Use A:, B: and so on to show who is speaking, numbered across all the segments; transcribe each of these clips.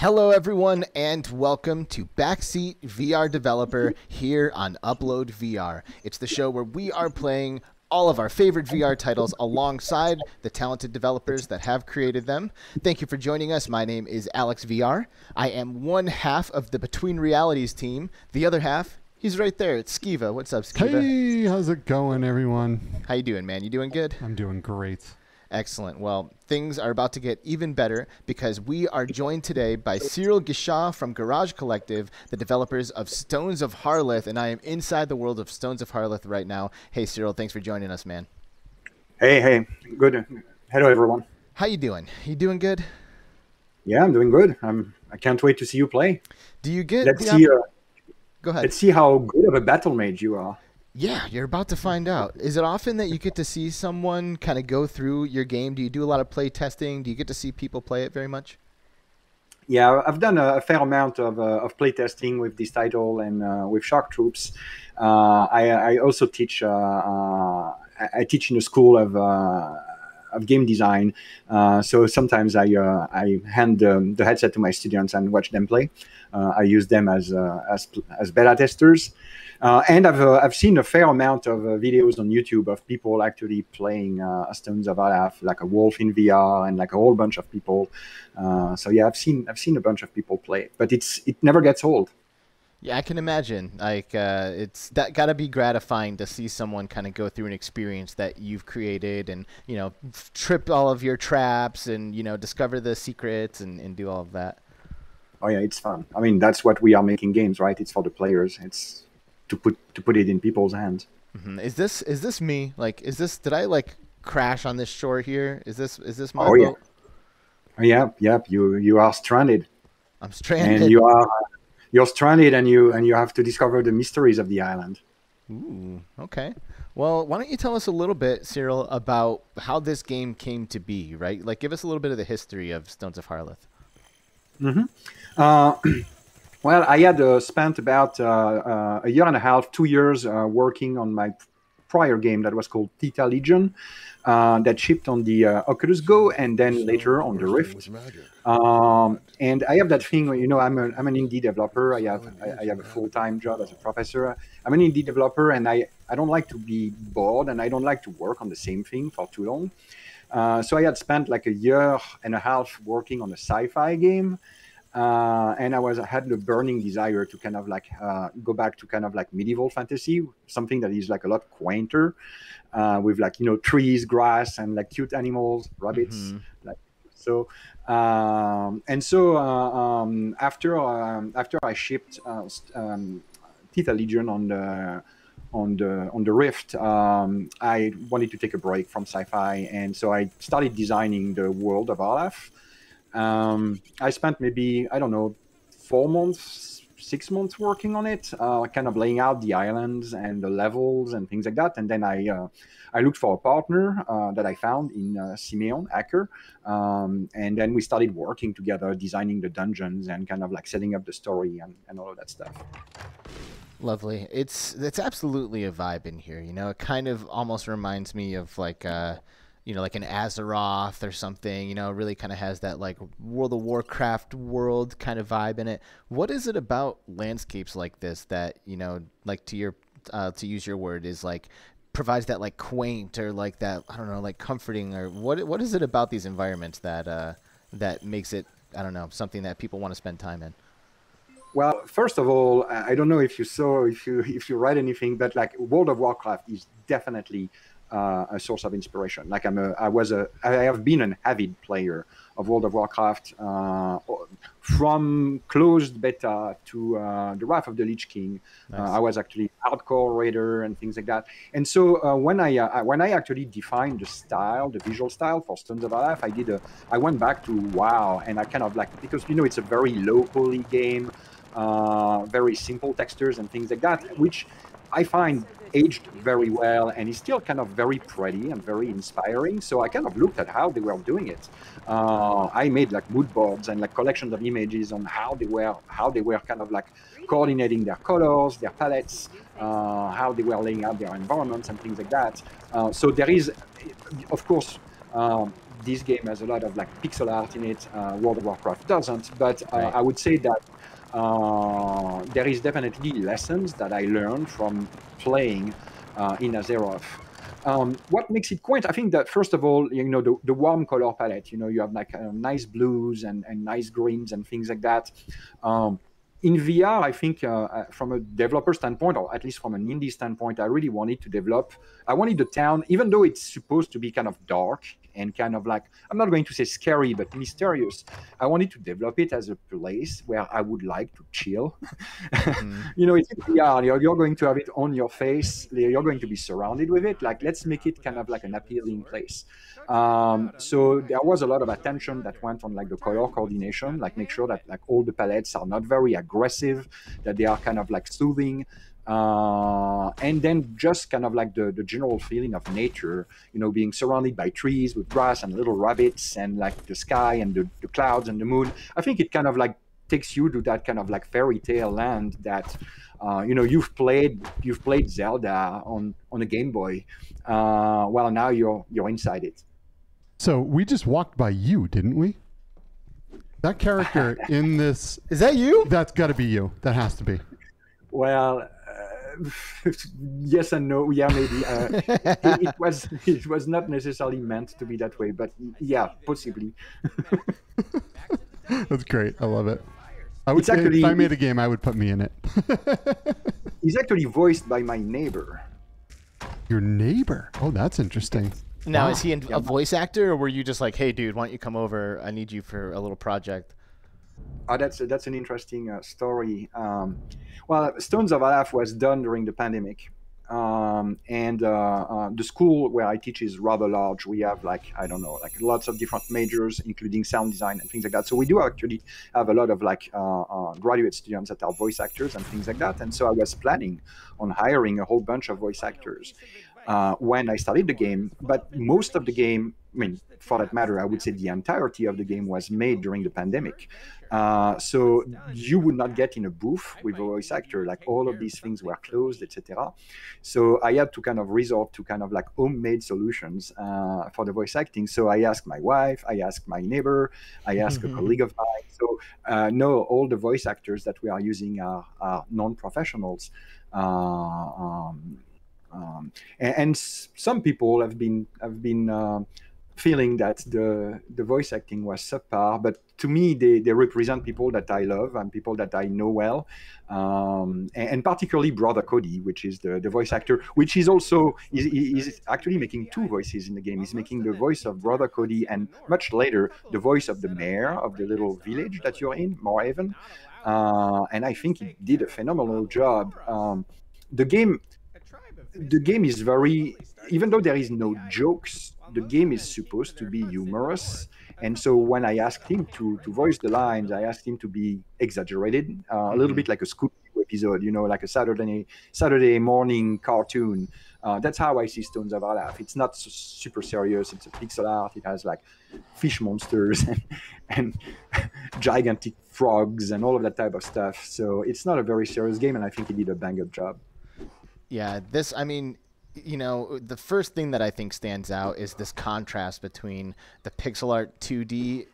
A: Hello everyone and welcome to Backseat VR Developer here on UploadVR. It's the show where we are playing all of our favorite VR titles alongside the talented developers that have created them. Thank you for joining us. My name is Alex VR. I am one half of the Between Realities team. The other half, he's right there. It's Skeeva. What's up, Skeeva?
B: Hey, how's it going, everyone?
A: How you doing, man? You doing good?
B: I'm doing great.
A: Excellent. Well, things are about to get even better because we are joined today by Cyril Guichard from Garage Collective, the developers of Stones of Harlath, and I am inside the world of Stones of Harlath right now. Hey, Cyril, thanks for joining us, man.
C: Hey, good. Hello, everyone.
A: How you doing? You doing good?
C: Yeah, I'm doing good. I can't wait to see you play.
A: Do you get?
C: Let's see.
A: Go ahead.
C: Let's see how good of a battle mage you are.
A: Yeah, you're about to find out. Is it often that you get to see someone kind of go through your game? Do you do a lot of play testing? Do you get to see people play it very much?
C: Yeah, I've done a fair amount of play testing with this title and with Shock Troops. I also teach. I teach in a school of game design. So sometimes I hand the headset to my students and watch them play. I use them as beta testers. And I've seen a fair amount of videos on YouTube of people actually playing Stones of Harlath, like a Wolf in VR, and like a whole bunch of people. So yeah, I've seen a bunch of people play it, but it never gets old.
A: Yeah, I can imagine. Like, it's gotta be gratifying to see someone kind of go through an experience that you've created, and trip all of your traps, and discover the secrets, and do all of that.
C: Oh yeah, it's fun. I mean, that's what we are making games, right? It's for the players. It's to put it in people's hands.
A: Mm-hmm. Is this me? Like, did I like crash on this shore here? Is this my
C: boat?
A: Yeah.
C: Yep. You are stranded.
A: I'm stranded.
C: And you're stranded, and you have to discover the mysteries of the island.
A: Ooh, okay. Well, why don't you tell us a little bit, Cyril, about how this game came to be, right? Like, give us a little bit of the history of Stones of Harlath.
C: Mm-hmm. Well, I had spent about a year and a half, 2 years working on my prior game that was called Theta Legion, that shipped on the Oculus Go and then later on the Rift. And I have that thing, I'm an indie developer. I have a full-time job as a professor. I'm an indie developer, and I don't like to be bored, and I don't like to work on the same thing for too long. So I had spent like a year and a half working on a sci-fi game. And I had the burning desire to kind of like go back to kind of like medieval fantasy, something that is like a lot quainter, with like trees, grass, and like cute animals, rabbits. Mm-hmm. Like so. After I shipped Theta Legion on the Rift, I wanted to take a break from sci-fi, and so I started designing the world of Harlath. I spent maybe, 4 months, 6 months working on it, kind of laying out the islands and the levels and things like that. And then I looked for a partner that I found in Simeon Acker. And then we started working together, designing the dungeons and kind of like setting up the story and all of that stuff.
A: Lovely. It's absolutely a vibe in here. It kind of almost reminds me of like like an Azeroth or something, it really kind of has that like World of Warcraft world kind of vibe in it. What is it about landscapes like this that, like to use your word, is like provides that like quaint or like that, I don't know, like comforting, or what is it about these environments that that makes it, I don't know, something that people want to spend time in?
C: Well, first of all, I don't know if you read anything, but like World of Warcraft is definitely a source of inspiration. Like I have been an avid player of World of Warcraft from closed beta to the Wrath of the Lich King. Nice. I was actually hardcore raider and things like that. And so when I actually defined the visual style for Stones of Harlath, I went back to WoW, and I kind of like, because it's a very low poly game, very simple textures and things like that, which I find aged very well, and is still kind of very pretty and very inspiring. So I kind of looked at how they were doing it. I made like mood boards and like collections of images on how they were kind of like coordinating their colors, their palettes, how they were laying out their environments and things like that. So there is, of course, this game has a lot of like pixel art in it. World of Warcraft doesn't, but
A: Right.
C: I would say that there is definitely lessons that I learned from playing in Azeroth. What makes it quaint? I think that first of all, the warm color palette. You have like nice blues and nice greens and things like that. In VR, I think from a developer standpoint, or at least from an indie standpoint, I really wanted to develop. I wanted the town, even though it's supposed to be kind of dark and kind of like, I'm not going to say scary, but mysterious. I wanted to develop it as a place where I would like to chill. It's in VR. You're going to have it on your face. You're going to be surrounded with it. Like, let's make it kind of like an appealing place. So there was a lot of attention that went on like the color coordination, like make sure that like all the palettes are not very aggressive, that they are kind of like soothing. And then just kind of like the general feeling of nature, being surrounded by trees with grass and little rabbits and like the sky and the clouds and the moon. I think it kind of like takes you to that kind of like fairy tale land that you've played Zelda on a Game Boy. Well, now you're inside it.
B: So we just walked by you, didn't we? That character in this...
A: Is that you?
B: That's got to be you. That has to be.
C: Well, yes and no. Yeah, maybe. It was not necessarily meant to be that way, but yeah, possibly.
B: That's great. I love it. If I made a game, I would put me in it.
C: He's actually voiced by my neighbor.
B: Your neighbor? Oh, that's interesting.
A: Now, is he a voice actor, or were you just like, hey, dude, why don't you come over? I need you for a little project.
C: Oh, that's an interesting story. Well, Stones of Harlath was done during the pandemic. And the school where I teach is rather large. We have like lots of different majors, including sound design and things like that. So we do actually have a lot of like graduate students that are voice actors and things like that. And so I was planning on hiring a whole bunch of voice actors when I started the game. But most of the game, for that matter, I would say the entirety of the game was made during the pandemic. So you would not get in a booth with a voice actor. Like all of these things were closed, etc. So I had to kind of resort to kind of like homemade solutions for the voice acting. So I asked my wife, I asked my neighbor, I asked a colleague of mine. So no, all the voice actors that we are using are non-professionals. And some people have been feeling that the voice acting was subpar, but to me they represent people that I love and people that I know well, and particularly Brother Cody, which is the voice actor, which is also is actually making two voices in the game. He's making the voice of Brother Cody and much later the voice of the mayor of the little village that you're in, Moorhaven, and I think he did a phenomenal job. The game is very, even though there is no jokes, the game is supposed to be humorous. And so when I asked him to voice the lines, I asked him to be exaggerated, a little bit like a Scooby-Doo episode, like a Saturday morning cartoon. That's how I see Stones of Harlath. It's not super serious. It's a pixel art. It has like fish monsters and gigantic frogs and all of that type of stuff. So it's not a very serious game, and I think he did a bang-up job.
A: Yeah, the first thing that I think stands out is this contrast between the pixel art 2D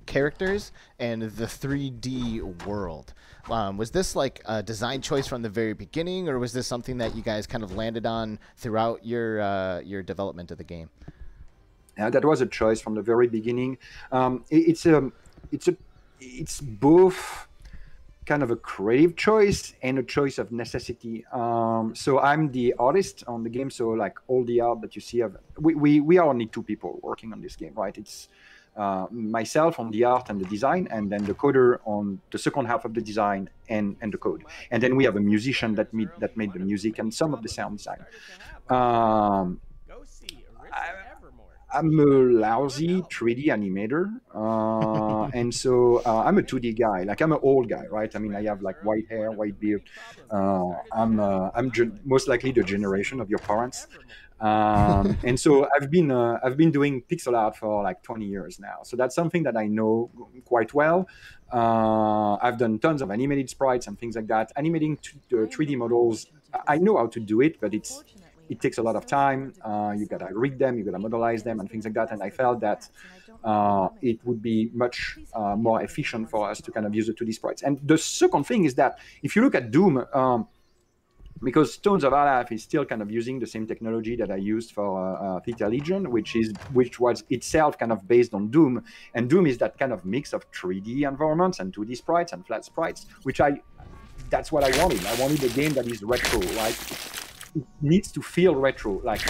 A: characters and the 3D world. Was this like a design choice from the very beginning, or was this something that you guys kind of landed on throughout your development of the game?
C: Yeah, that was a choice from the very beginning. It's both kind of a creative choice and a choice of necessity. So I'm the artist on the game. So like all the art that you see, we are only two people working on this game, right? It's myself on the art and the design, and then the coder on the second half of the design and the code. And then we have a musician that made the music and some of the sound design. I'm a lousy 3D animator, and so I'm a 2D guy. Like I'm an old guy, right? I mean, I have like white hair, white beard. I'm most likely the generation of your parents, and so I've been doing pixel art for like 20 years now. So that's something that I know quite well. I've done tons of animated sprites and things like that. Animating 3D models, I know how to do it, but it takes a lot of time. You gotta read them, you gotta modelize them, and things like that. And I felt that it would be much more efficient for us to kind of use the 2D sprites. And the second thing is that if you look at Doom, because Stones of Harlath is still kind of using the same technology that I used for Theta Legion, which was itself kind of based on Doom. And Doom is that kind of mix of 3D environments and 2D sprites and flat sprites, that's what I wanted. I wanted a game that is retro, right? It needs to feel retro. Like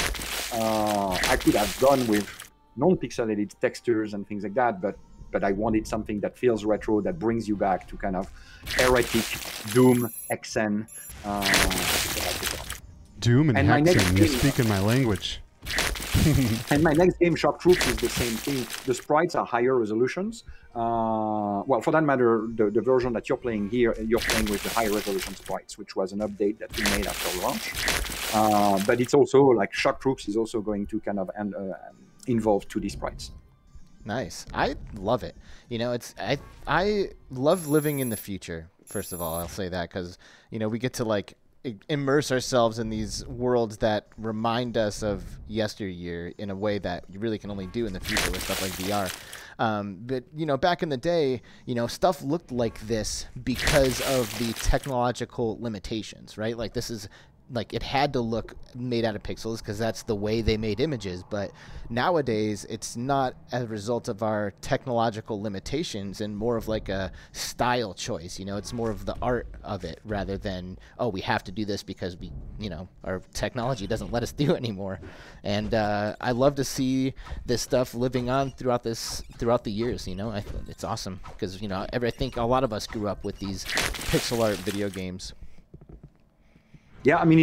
C: I could have gone with non-pixelated textures and things like that, but I wanted something that feels retro, that brings you back to kind of heretic Doom, XN.
B: Doom and Hexen, you're speaking my language.
C: And my next game, Shock Troops, is the same thing. The sprites are higher resolutions. Well, for that matter, the version that you're playing here, you're playing with the higher resolution sprites, which was an update that we made after launch. But it's also like Shock Troops is also going to kind of involve 2D sprites.
A: Nice. I love it. You know, I love living in the future. First of all, I'll say that because, you know, we get to like immerse ourselves in these worlds that remind us of yesteryear in a way that you really can only do in the future with stuff like VR. But, you know, back in the day, you know, stuff looked like this because of the technological limitations, right? Like this is like it had to look made out of pixels because that's the way they made images. But nowadays, it's not as a result of our technological limitations and more of like a style choice. You know, it's more of the art of it rather than, oh, we have to do this because we, you know, our technology doesn't let us do it anymore. And I love to see this stuff living on throughout the years. You know, it's awesome because, you know, I think a lot of us grew up with these pixel art video games.
C: Yeah, I mean,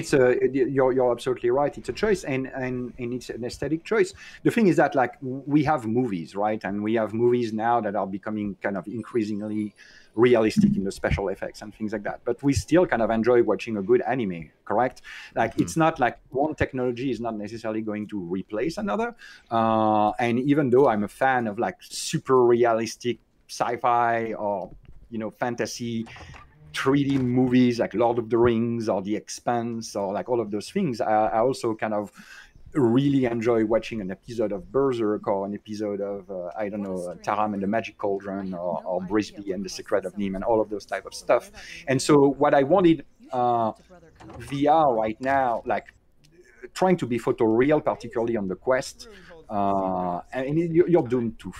C: you're absolutely right. It's a choice, and it's an aesthetic choice. The thing is that, like, we have movies, right? And we have movies now that are becoming kind of increasingly realistic in the special effects and things like that. But we still kind of enjoy watching a good anime, correct? Like, it's not like one technology is not necessarily going to replace another. And even though I'm a fan of like super realistic sci-fi or, you know, fantasy 3D movies like Lord of the Rings or The Expanse or like all of those things, I also kind of really enjoy watching an episode of Berserk or an episode of, I don't know, Taram and the Magic Cauldron or Brisby and the Secret of Nim and all of those type of stuff. And so what I wanted VR right now, like trying to be photoreal, particularly on the Quest, and you're doomed to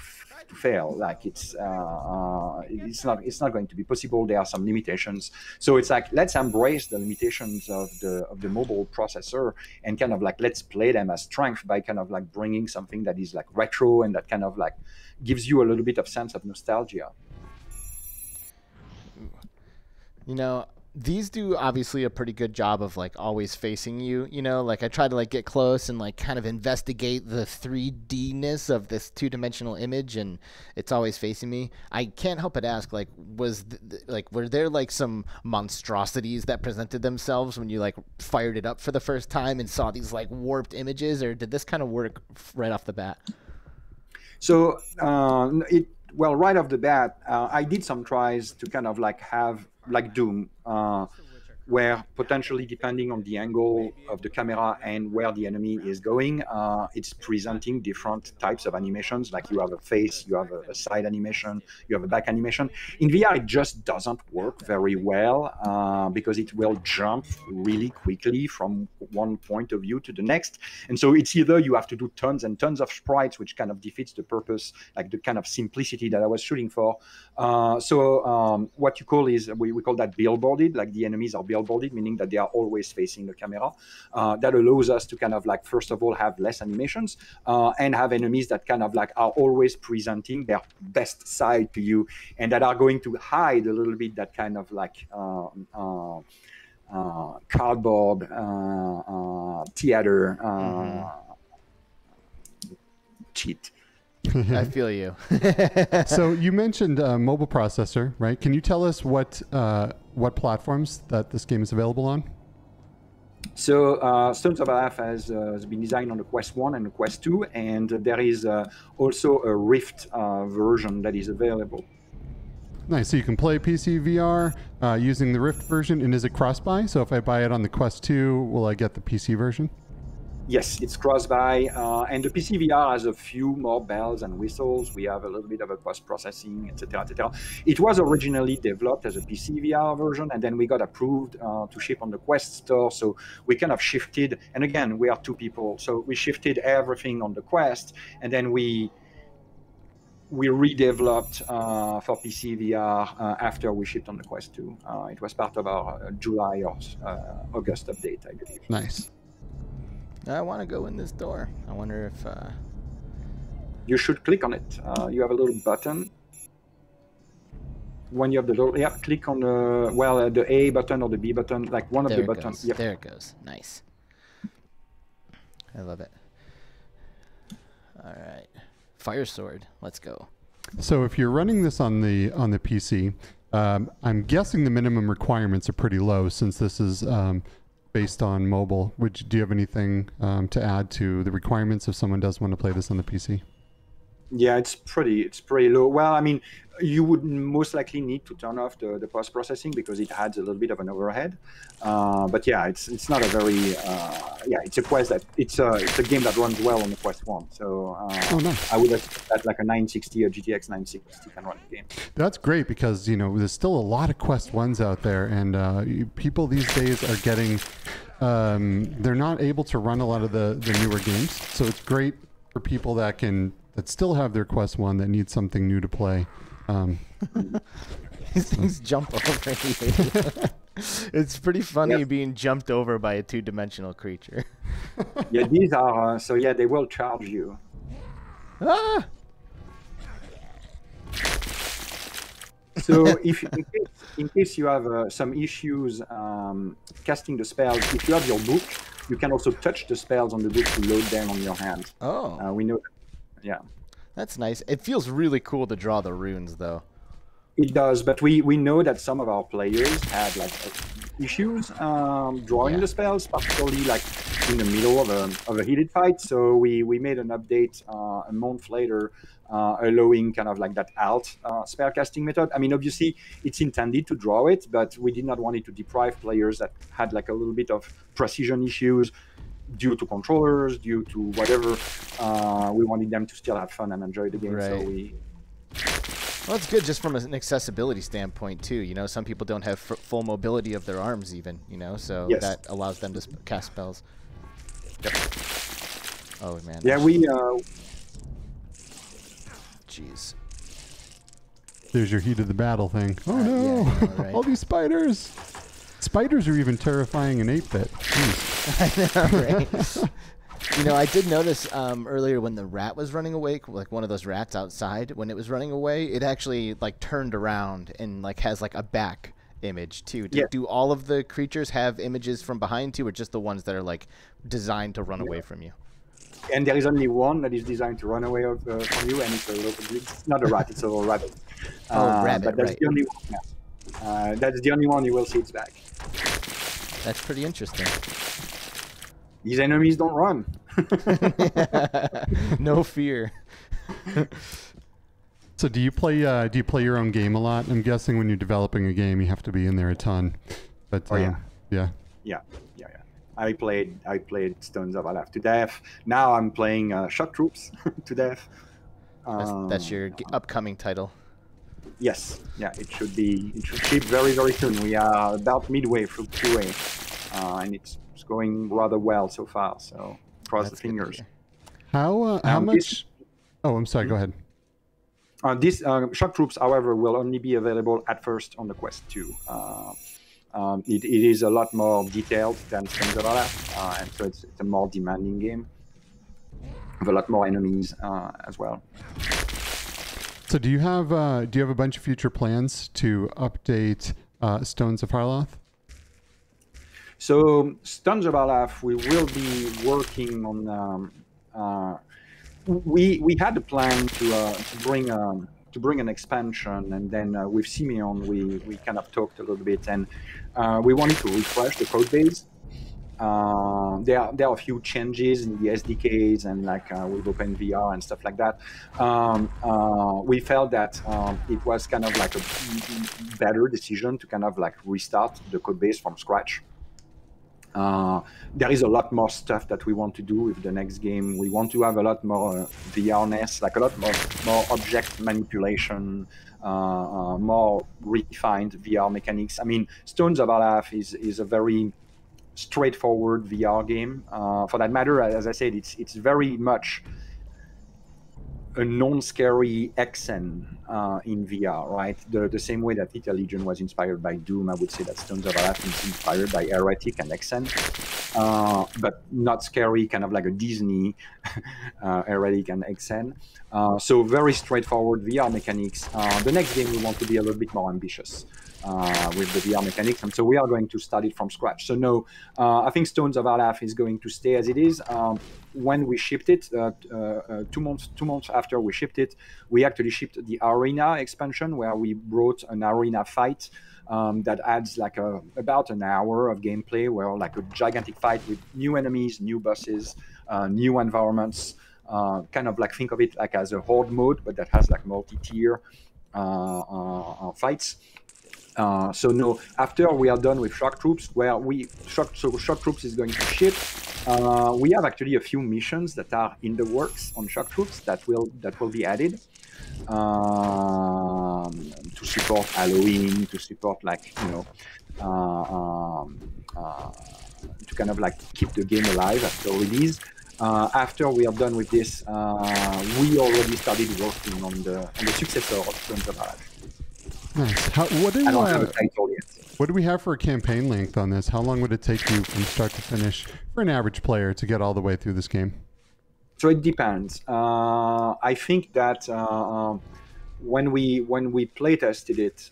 C: fail. Like it's not going to be possible. There are some limitations. So it's like, let's embrace the limitations of the mobile processor and kind of like, let's play them as strength by kind of like bringing something that is like retro and that kind of like gives you a little bit of sense of nostalgia.
A: You know, these do obviously a pretty good job of like always facing you, you know, like I try to like get close and like kind of investigate the 3D-ness of this two-dimensional image and it's always facing me. I can't help but ask, like, were there like some monstrosities that presented themselves when you like fired it up for the first time and saw these like warped images, or did this kind of work right off the bat?
C: So well, right off the bat, I did some tries to kind of like have like Doom, where potentially depending on the angle of the camera and where the enemy is going, it's presenting different types of animations. Like you have a face, you have a side animation, you have a back animation. In VR, it just doesn't work very well because it will jump really quickly from one point of view to the next. And so it's either you have to do tons and tons of sprites, which kind of defeats the purpose, like the kind of simplicity that I was shooting for. So what you call is, we call that billboarded, like the enemies are billboarded, meaning that they are always facing the camera. That allows us to kind of like, first of all, have less animations and have enemies that kind of like are always presenting their best side to you and that are going to hide a little bit that kind of like cardboard theater cheat.
A: I feel you.
B: So you mentioned mobile processor, right? Can you tell us what platforms that this game is available on?
C: So Stones of Harlath has been designed on the Quest 1 and the Quest 2, and there is also a Rift version that is available.
B: Nice. So you can play PC VR using the Rift version, and is it cross-buy? So if I buy it on the Quest 2, will I get the PC version?
C: Yes, it's cross-buy, and the PC VR has a few more bells and whistles. We have a little bit of a post-processing, etc., etc. It was originally developed as a PC VR version, and then we got approved to ship on the Quest store. So we kind of shifted, and again, we are two people, so we shifted everything on the Quest, and then we redeveloped for PC VR after we shipped on the Quest 2. It was part of our July or August update, I believe.
B: Nice.
A: I want to go in this door. I wonder if...
C: You should click on it. You have a little button. When you have the little... Yeah, click on the A button or the B button, like one of the buttons.
A: Yep. There it goes. Nice. I love it. All right. Fire sword. Let's go. So
B: if you're running this on the PC, I'm guessing the minimum requirements are pretty low since this is... based on mobile. Do you have anything to add to the requirements if someone does want to play this on the PC?
C: Yeah, it's pretty low. Well, I mean, you would most likely need to turn off the post processing because it adds a little bit of an overhead. But yeah, it's not a very it's a Quest that it's a game that runs well on the Quest 1. So nice. I would expect that like a 960 or GTX 960 can run the game. That's
B: great because there's still a lot of Quest 1s out there, and people these days are getting they're not able to run a lot of the newer games. So it's great for people that still have their Quest 1 that need something new to play.
A: These things jump over you. It's pretty funny being jumped over by a two-dimensional creature.
C: Yeah, these are they will charge you.
A: Ah!
C: So in case you have some issues casting the spells, if you have your book, you can also touch the spells on the book to load them on your hand.
A: Oh.
C: We know that. Yeah.
A: That's nice. It feels really cool to draw the runes, though.
C: It does, but we know that some of our players had like issues drawing the spells, particularly like in the middle of a heated fight. So we made an update a month later, allowing kind of like that alt spell casting method. I mean, obviously it's intended to draw it, but we did not want it to deprive players that had like a little bit of precision issues due to controllers, due to whatever. We wanted them to still have fun and enjoy the game.
A: Right. Well, it's good just from an accessibility standpoint too. Some people don't have full mobility of their arms even, so that allows them to cast spells.
C: Yep.
A: Oh man.
C: Yeah,
A: Jeez.
B: There's your heat of the battle thing. Oh no! Yeah, right. All these spiders. Spiders are even terrifying in 8-bit.
A: I know, right? I did notice earlier when the rat was running away, like one of those rats outside, when it was running away, it actually like turned around and like has like a back image too. Do all of the creatures have images from behind too, or just the ones that are like designed to run away from you?
C: And there is only one that is designed to run away from you, and it's not a rat, it's a little rabbit.
A: Rabbit,
C: but that's the only one. Yeah. That's the only one you will see its back.
A: That's pretty interesting.
C: These enemies don't run.
A: No fear.
B: So do you play your own game a lot? I'm guessing when you're developing a game, you have to be in there a ton. But yeah.
C: I played Stones of Harlath to death. Now I'm playing Shock Troops to death.
A: That's your upcoming title.
C: Yes. Yeah. It should ship very, very soon. We are about midway through QA, and it's going rather well so far. So cross the fingers.
B: How much? I'm sorry. Go ahead.
C: This Shock Troops, however, will only be available at first on the Quest 2. It is a lot more detailed than Stones of Harlath, and so it's a more demanding game with a lot more enemies as well.
B: So do you have a bunch of future plans to update Stones of Harlath?
C: So Stones of Harlath, we will be working on. We had a plan to bring an expansion, and then with Simeon we kind of talked a little bit, and we wanted to refresh the code base. There are a few changes in the SDKs and like with OpenVR and stuff like that. We felt that it was kind of like a better decision to kind of like restart the code base from scratch. There is a lot more stuff that we want to do with the next game. We want to have a lot more VRness, like a lot more object manipulation, more refined VR mechanics. I mean, Stones of Harlath is a very straightforward VR game. For that matter, as I said, it's very much a non-scary XN in VR, right? The same way that Theta Legion was inspired by Doom, I would say that Stones of Harlath is inspired by Heretic and XN, but not scary, kind of like a Disney Heretic and XN. So very straightforward VR mechanics. The next game we want to be a little bit more ambitious with the VR mechanics, and so we are going to start it from scratch. So no, I think Stones of Harlath is going to stay as it is. When we shipped it, 2 months after we shipped it, we actually shipped the Arena expansion, where we brought an arena fight that adds like about an hour of gameplay, where like a gigantic fight with new enemies, new bosses, new environments. Kind of like think of it like as a horde mode, but that has like multi-tier fights. So no, after we are done with Shock Troops, where Shock Troops is going to ship, we have actually a few missions that are in the works on Shock Troops that will be added to support Halloween, to support like to kind of like keep the game alive after release. After we are done with this, we already started working on the successor of Stones of Harlath.
B: Nice.
C: I don't have a title yet.
B: What do we have for a campaign length on this? How long would it take you from start to finish for an average player to get all the way through this game?
C: So it depends. I think that when we play tested it,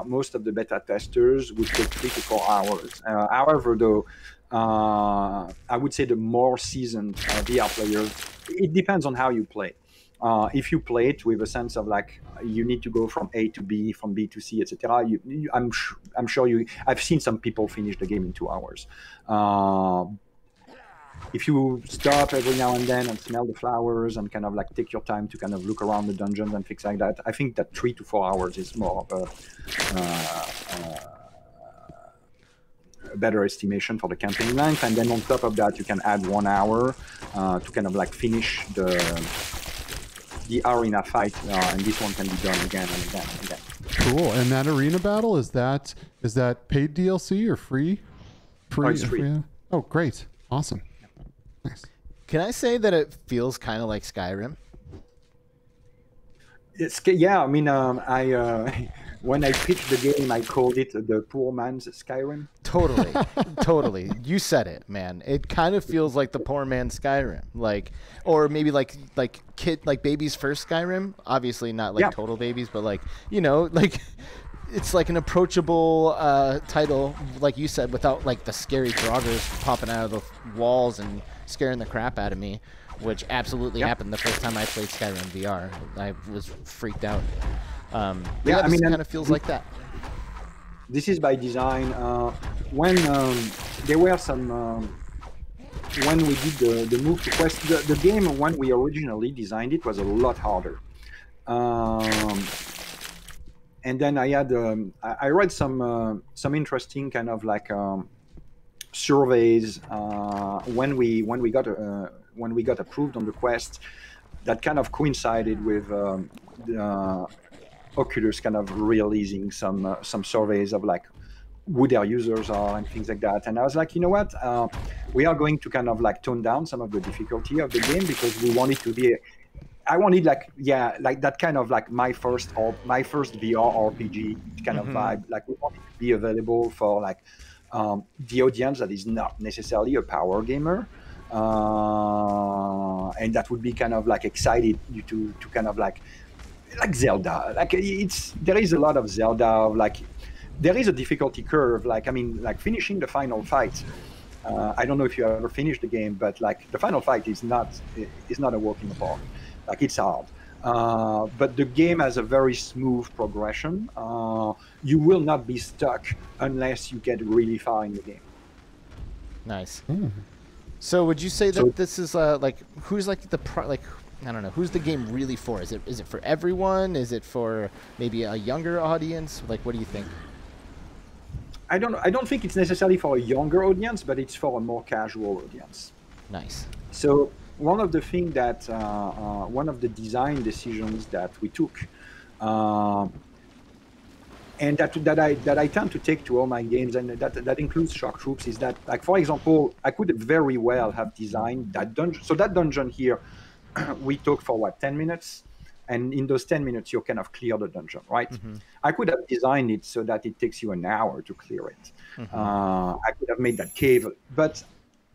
C: most of the beta testers would take 3 to 4 hours. However, though, I would say the more seasoned VR players, it depends on how you play. If you play it with a sense of like you need to go from A to B, from B to C, etc., I'm sure I've seen some people finish the game in 2 hours. If you stop every now and then and smell the flowers and kind of like take your time to kind of look around the dungeons and things like that, I think that 3 to 4 hours is more of a better estimation for the campaign length. And then on top of that, you can add 1 hour to kind of like finish the arena fight, and this one can be done again and again and again.
B: Cool. And that arena battle, is that paid DLC or free?
C: Oh, it's free.
B: Oh, great. Awesome. Nice.
A: Can I say that it feels kind of like Skyrim?
C: Yeah, I mean, when I pitched the game, I called it the poor man's Skyrim.
A: Totally, totally. You said it, man. It kind of feels like the poor man's Skyrim, like, or maybe like baby's first Skyrim. Obviously, not like total babies, but like like it's like an approachable title, like you said, without like the scary draugrs popping out of the walls and scaring the crap out of me. Which absolutely happened the first time I played Skyrim VR. I was freaked out.
C: Yeah, I mean,
A: it kind of feels like that.
C: This is by design. When there were some, when we did the move to Quest, the game when we originally designed it was a lot harder. And then I had I read some interesting kind of like surveys when we got approved on the Quest, that kind of coincided with Oculus kind of releasing some surveys of like who their users are and things like that. And I was like, you know what, we are going to kind of like tone down some of the difficulty of the game, because we want it to be I wanted like that kind of like my first VR RPG kind of vibe. Like we want it to be available for like the audience that is not necessarily a power gamer, and that would be kind of like excited you to kind of like Zelda. Like there is a lot of Zelda, like there is a difficulty curve. Like I mean, like finishing the final fight. I don't know if you ever finished the game, but like the final fight is not a walk in the park. Like it's hard. But the game has a very smooth progression. You will not be stuck unless you get really far in the game.
A: Nice. So would you say that this is like who's like I don't know, who's the game really for? Is it for everyone? Is it for maybe a younger audience? Like, what do you think?
C: I don't think it's necessarily for a younger audience, but it's for a more casual audience.
A: Nice.
C: So one of the things that one of the design decisions that we took, and that I tend to take to all my games, and that includes Shock Troops, is that, like, for example, I could very well have designed that dungeon. So that dungeon here, we talk for what, 10 minutes, and in those 10 minutes you kind of clear the dungeon, right? I could have designed it so that it takes you an hour to clear it. I could have made that cave, but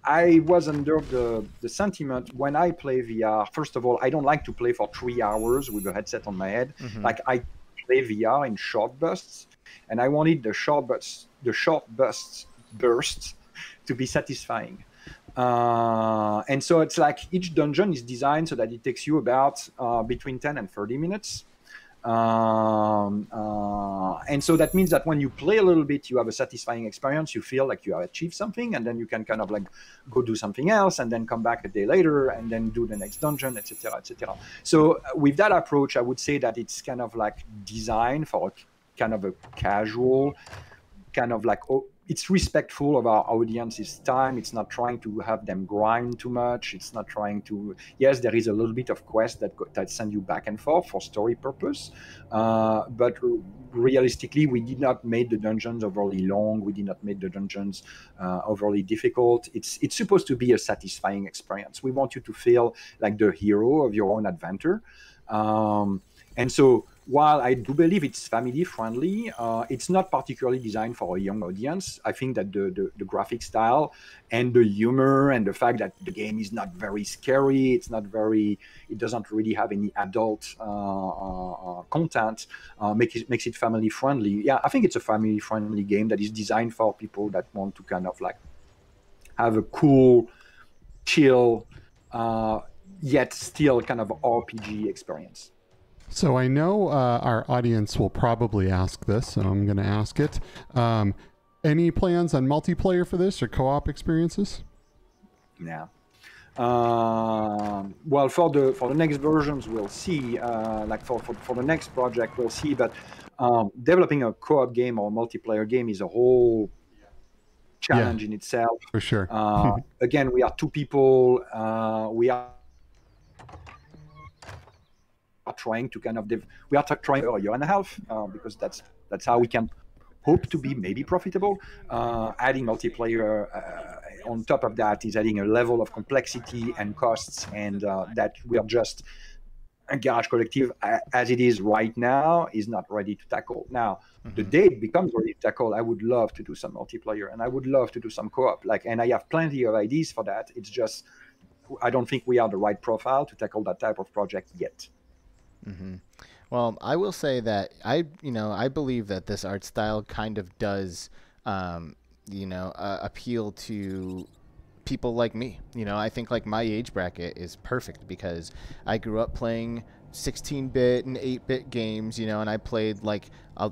C: I was under the sentiment when I play VR. First of all, I don't like to play for 3 hours with a headset on my head. Like, I play VR in short bursts, and I wanted the short bursts to be satisfying. And so it's like each dungeon is designed so that it takes you about between 10 and 30 minutes. And so that means that when you play a little bit, you have a satisfying experience. You feel like you have achieved something, and then you can kind of like go do something else, and then come back a day later, and then do the next dungeon, etc., etc. So with that approach, I would say that it's kind of like designed for a kind of a casual, kind of like, it's respectful of our audience's time. It's not trying to have them grind too much. It's not trying to, yes, there is a little bit of quest that send you back and forth for story purpose. But realistically, we did not make the dungeons overly long. We did not make the dungeons overly difficult. It's supposed to be a satisfying experience. We want you to feel like the hero of your own adventure. And so while I do believe it's family friendly, it's not particularly designed for a young audience. I think that the graphic style and the humor and the fact that the game is not very scary, it doesn't really have any adult content, makes it family friendly. Yeah, I think it's a family friendly game that is designed for people that want to kind of like have a cool, chill, yet still kind of RPG experience.
B: So I know our audience will probably ask this, so I'm going to ask it. Any plans on multiplayer for this or co-op experiences?
C: Yeah. Well, for the next versions, we'll see. Like for the next project, we'll see. But developing a co-op game or a multiplayer game is a whole challenge in itself.
B: For sure.
C: Again, we are two people. We are trying to kind of trying a year and a half because that's how we can hope to be maybe profitable. Adding multiplayer on top of that is adding a level of complexity and costs, and that we are just a Garage Collective as it is right now is not ready to tackle. Now, the day it becomes ready to tackle, I would love to do some multiplayer, and I would love to do some co-op. And I have plenty of ideas for that. It's just I don't think we are the right profile to tackle that type of project yet.
A: Well, I will say that I believe that this art style kind of does, appeal to people like me. I think like my age bracket is perfect because I grew up playing 16-bit and 8-bit games, and I played like,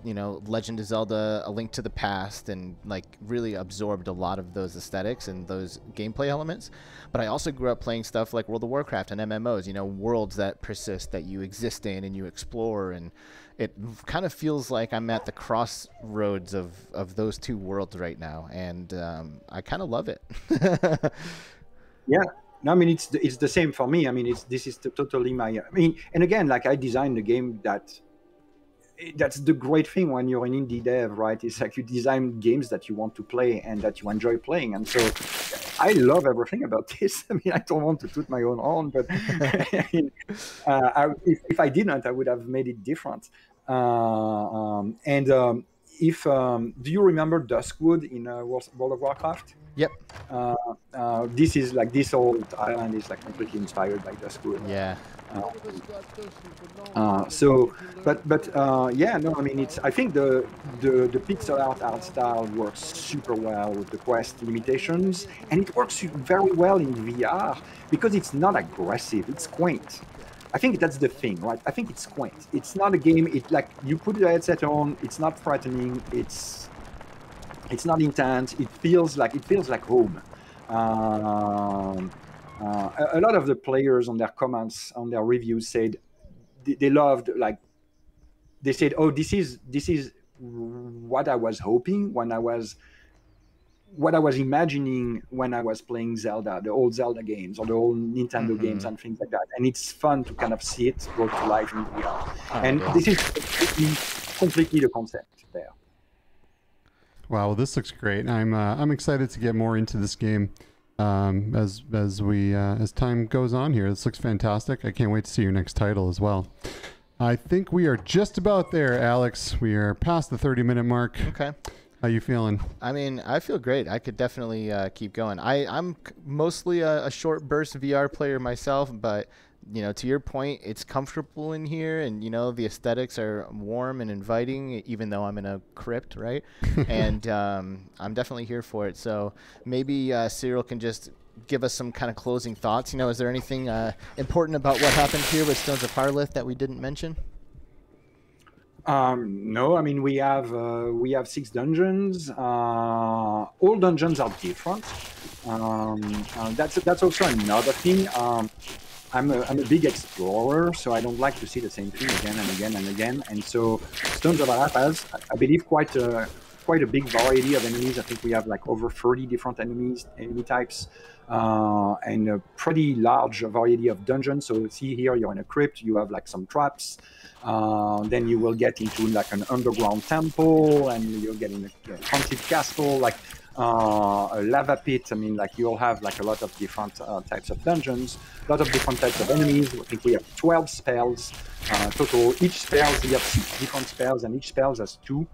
A: Legend of Zelda, A Link to the Past, and like really absorbed a lot of those aesthetics and those gameplay elements. But I also grew up playing stuff like World of Warcraft and MMOs, worlds that persist, that you exist in and you explore. And it kind of feels like I'm at the crossroads of those two worlds right now. And I kind of love it.
C: Yeah. No, I mean, it's the same for me. I mean, this is totally my. I mean, and again, like I designed a game that's the great thing when you're an indie dev, right? It's like you design games that you want to play and that you enjoy playing. And so I love everything about this. I mean, I don't want to toot my own horn, but if I didn't, I would have made it different. Do you remember Duskwood in World of Warcraft?
A: Yep.
C: This is like this old island is like completely inspired by Duskwood.
A: Yeah.
C: Yeah, no, I mean, I think the pixel art style works super well with the quest limitations, and it works very well in VR because it's not aggressive, it's quaint. I think that's the thing, right? I think it's quaint. It's not a game. It's like you put the headset on. It's not frightening. It's not intense. It feels like home. A lot of the players on their comments, on their reviews, said they loved, like they said, oh, this is what I was hoping when I was what I was imagining when I was playing Zelda, the old Zelda games or the old Nintendo games and things like that. And it's fun to kind of see it brought to life in VR. And this is completely the concept there.
B: Wow, well, this looks great. I'm excited to get more into this game as time goes on here. This looks fantastic. I can't wait to see your next title as well. I think we are just about there, Alex. We are past the 30-minute mark.
A: Okay.
B: How you feeling?
A: I mean, I feel great. I could definitely keep going. I'm mostly a short burst VR player myself, but you know, to your point, it's comfortable in here, and you know, the aesthetics are warm and inviting, even though I'm in a crypt, right? And I'm definitely here for it. So maybe Cyril can just give us some kind of closing thoughts. You know, is there anything important about what happened here with Stones of Harlath that we didn't mention?
C: No, I mean we have 6 dungeons. All dungeons are different. That's also another thing. I'm a big explorer, so I don't like to see the same thing again and again and again. And so Stones of Harlath has, I believe, quite a big variety of enemies. I think we have like over 30 different enemy types, and a pretty large variety of dungeons. So see here, you're in a crypt. You have like some traps. Then you will get into like an underground temple, and you'll get in a haunted castle, like a lava pit. I mean, like you'll have like a lot of different types of dungeons, a lot of different types of enemies. I think we have 12 spells total. Each spell, we have 6 different spells, and each spell has 2.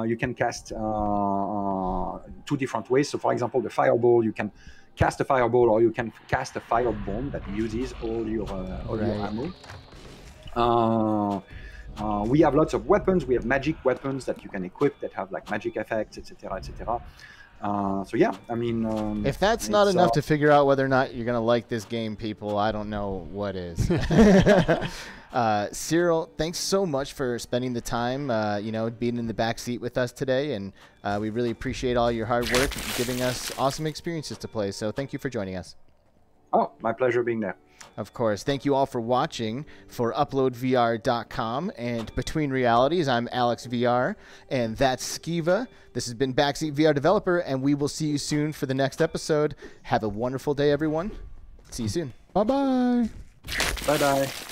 C: You can cast 2 different ways. So, for example, the fireball, you can cast a fireball, or you can cast a fire bomb that uses all your ammo. We have lots of weapons. We have magic weapons that you can equip that have like magic effects, etc., etc. So yeah, I mean,
A: if that's not enough to figure out whether or not you're gonna like this game, people, I don't know what is. Cyril, thanks so much for spending the time, you know, being in the back seat with us today, and we really appreciate all your hard work and giving us awesome experiences to play. So thank you for joining us.
C: Oh, my pleasure being there.
A: Of course. Thank you all for watching. For UploadVR.com and Between Realities, I'm Alex VR, and that's Skeeva. This has been Backseat VR Developer, and we will see you soon for the next episode. Have a wonderful day, everyone. See you soon.
B: Bye-bye.
C: Bye-bye.